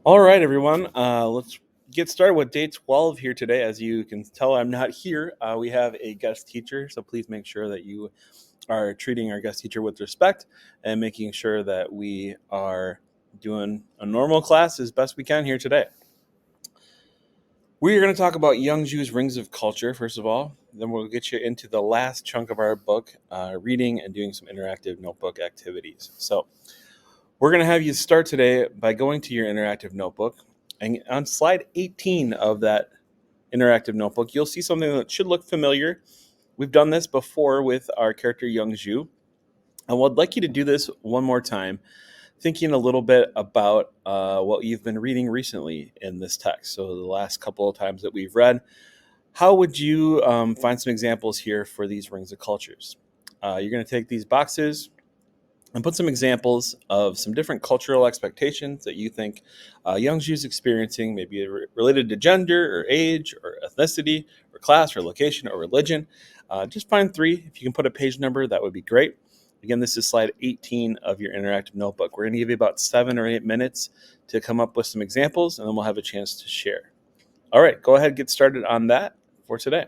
All right, everyone. Let's get started with day 12 here today. As you can tell, I'm not here. We have a guest teacher, so please make sure that you are treating our guest teacher with respect and making sure that we are doing a normal class as best we can here today. We are going to talk about Young Ju's Rings of Culture, first of all. Then we'll get you into the last chunk of our book, reading and doing some interactive notebook activities. So, we're going to have you start today by going to your interactive notebook. And on slide 18 of that interactive notebook, you'll see something that should look familiar. We've done this before with our character Young Ju. And I'd like you to do this one more time, thinking a little bit about what you've been reading recently in this text. So, the last couple of times that we've read, how would you find some examples here for these rings of cultures? You're going to take these boxes and put some examples of some different cultural expectations that you think Young Ju's experiencing, maybe related to gender or age or ethnicity or class or location or religion. Just find three. If you can put a page number, that would be great. Again, this is slide 18 of your interactive notebook. We're going to give you about 7 or 8 minutes to come up with some examples, and then we'll have a chance to share. All right, go ahead and get started on that for today.